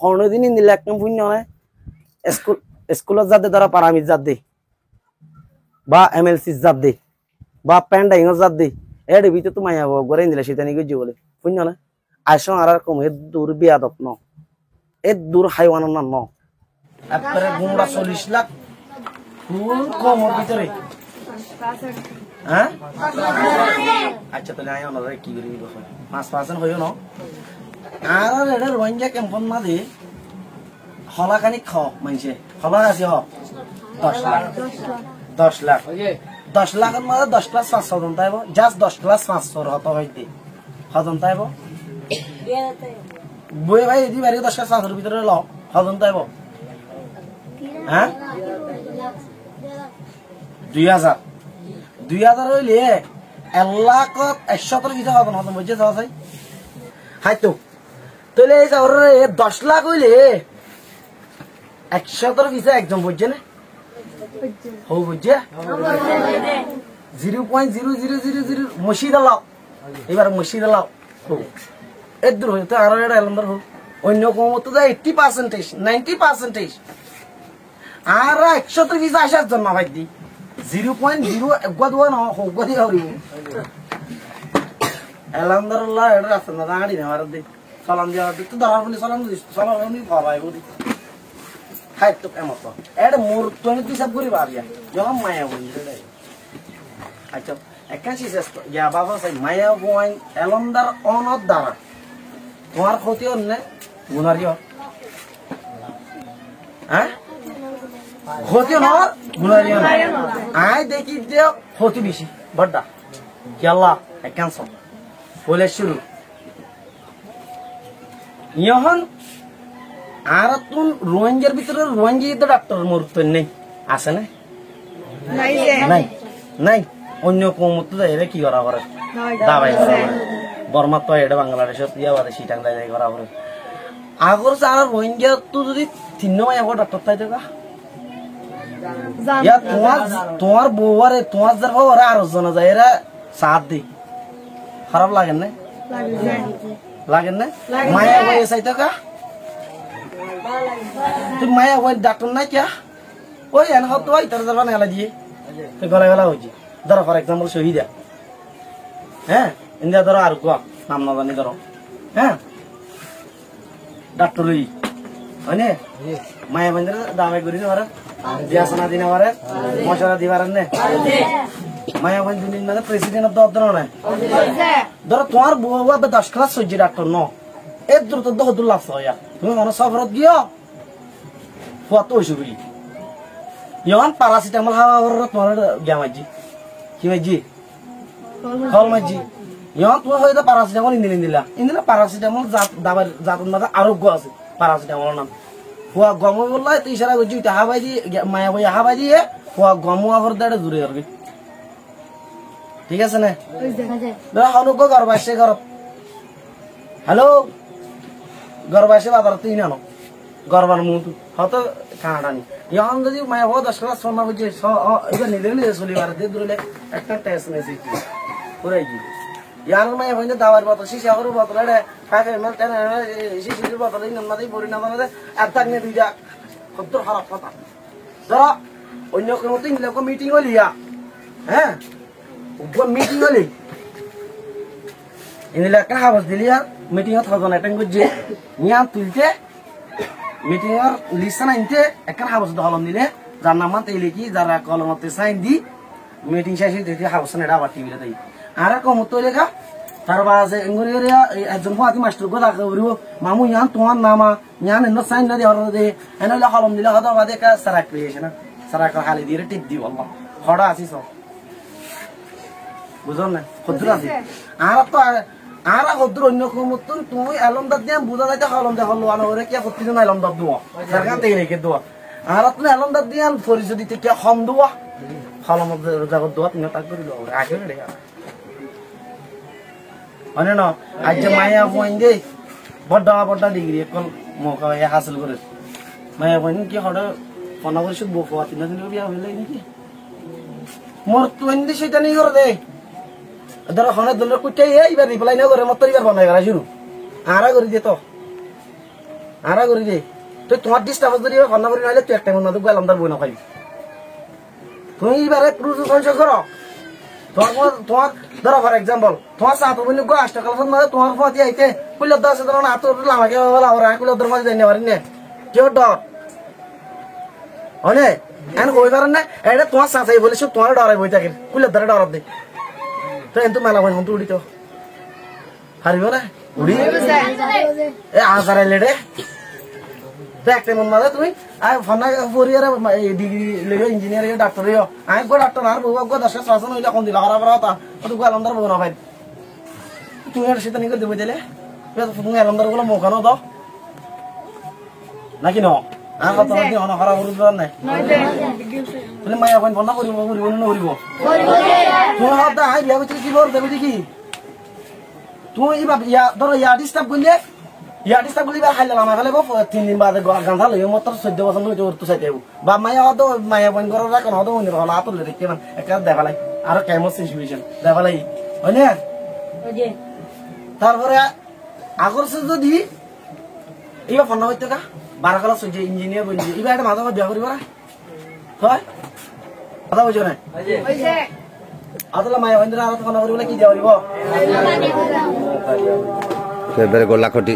কোনোদিন ইন্দিলে একদম পুণ্য নয় স্কুলত যাতে তারা পারামিত জাত দে বা এমএলসি জাত দে বা প্যান্ডাইঙর জাত দে এর ভিতরে তো মায়া গড়ে ইন্দিলে সেটানি গিয়ে বলে পুণ্য নয় আসন আর কম এর দূর বিয়াদত ন এর দূর হাইওয়ান না ন একবারে গুমরা 40 লাখ ফুল কমর ভিতরে হ্যাঁ আচ্ছা তাহলে আয় আমরা কি করি 5% হইও ন আর এটা রোহিঙ্গা ক্যাম্পন না দে হলাখানি খ মানছে হলা আছে হ 10 লাখ 10 লাখের মধ্যে 10 ক্লাস 500 জন তাইব জাস্ট 10 ক্লাস 500 হত হইতে হজন তাইব বই ভাই এদি বাড়ি 10 ক্লাস 500 ভিতরে ল হজন তাইব হ্যাঁ 2000 হইলে 1 লাখত 100 ভিতরে হজন হজন বুঝছে যাওয়া যায় হাইতো তাহলে এই যাওয়ার 10 লাখ হইলে 100 ভিতরে একজন বুঝছে না হো বুঝছে 0.0000 মসজিদ লাও এবার মসজিদ লাও এর দূর হইতে আরো এটা এলন্দর হোক অন্য কমত তো 80% 90% আর 100 ভিতরে আসার জন্য ভাই দি 0.0 একগা দোয়া না হোক গদি হরিব আলহামদুলিল্লাহ এটা রাস্তা না গাড়ি না আর দে সালাম দিয়া তো দাঁড়া বলি সালাম দিস সালাম আমি বাবাই বলি হাই তো এমত এড মোর তো নি হিসাব করি বাড়িয়া যখন মায়া বলি রে আচ্ছা একাশি চেষ্ট ইয়া বাবা সাই মায়া বইন আলহামদার অনত দ্বারা তোমার ক্ষতি হন গুনারিও হ্যাঁ ক্ষতি ন গুনারিও আই দেখি যে ক্ষতি বেশি বড়টা কি আল্লাহ ক্যান্সার বলে শুরু ইহন আর তুন রোহিঙ্গার ভিতরে রোহিঙ্গি তো ডাক্তার মরত নেই আছে না নাই নাই অন্য কমত যাইলে কি করা করে দাবাই করা বর্মা তো এটা বাংলাদেশত ইয়া বাদে সিটাং দাই করা করে আগর আর রোহিঙ্গা তো যদি 3 মাস আগর ডাক্তার তাই দেখা ইয়া তোমার বউয়ারে তোমার যার বউয়ারে আর জন যায় এরা সাথ দি খারাপ লাগে না লাগে না মায়া বয়ে চাইতো কা তুই মায়া বয়ে ডাক্তার নাই क्या ওই এন হত ওই তার জানা গলা দিয়ে তো গলা গলা হইছে ধরো ফর एग्जांपल শহীদা হ্যাঁ ইন্ডিয়া ধরো আর কো নাম না জানি ধরো হ্যাঁ ডাক্তার হই মানে মায়া বন্ধের দামে করি না ওরা দিয়াসনা দিনা ওরা মশলা দিবার না মায়া বন্ধ দিন মানে প্রেসিডেন্ট অফ দ্য অর্ডার না ধরো তোমার বউয়া 10 ক্লাস সহ্য ডাক্তার ন এর দ্রুত দহদুল লাভ হয় তুমি মনে সফরত গিয়ে ফুয়া তো হইছো বলি ইয়ন প্যারাসিটামল হাওয়া তোমার গ্যামাজি কি মাজি কল মাজি ইয়ন তুমি হয়তো প্যারাসিটামল ইন্দিলা প্যারাসিটামল দাবার জাতন মাঝে আরোগ্য আছে প্যারাসিটামল নাম ফুয়া গম বললাই তো ইশারা করছি হাবাই দিয়ে মায়া বই হাবাই দিয়ে ফুয়া গম আবার দাঁড়ে দূরে আর ঠিক আছে না অনুগ্রহ গর্বাসে ঘর হ্যালো গর্বাসে বাবার তুই না গর্বার মুখ হয়তো কানাডানি এখন যদি মায়া বহু 10 ক্লাস শোনা বুঝছে এবার নিলে নিলে চলিবার দিয়ে দূরে একটা টেস্ট নেছি পুরাই কি ইয়ার মায়া হইলে দাবার বোতল শিশা করে বোতল রে 5 ml 10 ml শিশির বোতল ইন নামাদি বড়ি নামাদে আত্তাক নে দুইটা কত খারাপ কথা ধর অন্য কোনো তিন লোক মিটিং হলিয়া হ্যাঁ মিটিং হলি ইনলে একটা হাবস দিলিয়া মিটিং এ থাকজন অ্যাটেন্ড করছে নিয়া তুলতে মিটিং এর লিস্ট আনতে একটা হাবস দহলম দিলে যার নাম তে লিখি যারা কলমতে সাইন দি মিটিং শেষে দেখি হাবস না আবার টিভিতে দেই আর কম তো লেখা তার বাজে ইংরেজিয়া একজন ফাতি মাস্টার গদা করিব মামু ইয়ান তোমার নামা ইয়ান এন্ড সাইন না দিওর দে এনলে কলম দিলে হদা বাদে কা সারা ক্রিয়েশন সারা খালি দিয়ে টিপ দি আল্লাহ খড়া আছি সব বুঝল না খদ্র আছে আর তো আর খদ্র অন্য মতন তুমি আলমদার দিয়ে বুঝা যাইতে কলম দে হলো আনা ওরে কি করতে না আলমদার দুয়া সরকার থেকে রেখে দুয়া আর তুমি আলমদার দিয়ে পরিচয় দিতে কি কম দুয়া কলম জগৎ দুয়া তুমি তাক করিল আগে রে মানে না আজ মায়া বইন দে বড় ডিগ্রি কোন মৌকা হাসিল করে মায়া বইন কি হড় কোনা করে শুধু বফা 3 দিন বিয়া হইলে নাকি মোর তো এন্দি সেটা নেই করে দে ধরো হনে দলের কুটাই এইবার রিপ্লাই না করে মত এবার বানাই করা শুরু আরা করে দে তো আরা করি দে তুই তোমার ডিস্টার্ব যদি ফোন করি নাইলে তুই একটা মনে গেলাম তার বই না পাইবি তুমি এবারে প্রচুর কনসেপ্ট করো তোমার ধরো ফর এক্সাম্পল তোমার চা তুমি গো 8 টাকা ফোন মানে তোমার ফতি আইতে কইলে 10 ধরো না তো আমাকে বলা ওরা কইলে ধর মাঝে দেন পারি না কেউ ডর অনে এন কই পারেন না এটা তোমার চাচাই বলেছ তোমার ডরাই বই থাকে কইলে ধরে ডর দে তো এন তো মেলা বই হন্তু উড়ি তো হারিব না উড়ি এ আজারে লেডে তো একটা মন মাঝে তুমি আই ফোন পরিয়ারে ডিগ্রি লইও ইঞ্জিনিয়ার হইও ডাক্তার হইও আই গো ডাক্তার আর বউ গো 10 শাসন হইলা কোন দিলা হারা বড় তো গো আলমদার বউ না ভাই তুমি আর সেটা নিকে দেব দিলে তুমি আলমদার গুলো মোখানো দাও নাকি ন আর কত দিন অন হারা বড় দর নাই তুমি মায়া কোন বন্ধ করিব না করিব তুমি হাতে আই বিয়া করতে কি বল দেব দেখি তুমি ইয়া ধরো ইয়া ডিস্টার্ব করলে ডিস্টার্ব করলে খাইলে আমার খালে 3 দিন বাদে গাঁধা লইও মত 14 বছর লইতে উঠতে চাইতে বা মায়া হতো মায়া বইন করার রাখো হতো মনে হলো আতলে দেখতে না একটা দেখালাই আর কেমন সিচুয়েশন দেখালাই হয় না তারপরে আগরছে যদি ইবা ফোন হইতো কা 12 ক্লাস হইছে ইঞ্জিনিয়ার বইছে ইবা একটা মাথা বিয়া করিবা হয় কথা বুঝো না হইছে আতলা মায়া বইন আর ফোন করিবলে কি দেওয়া দিব সেবারে গোলা খটি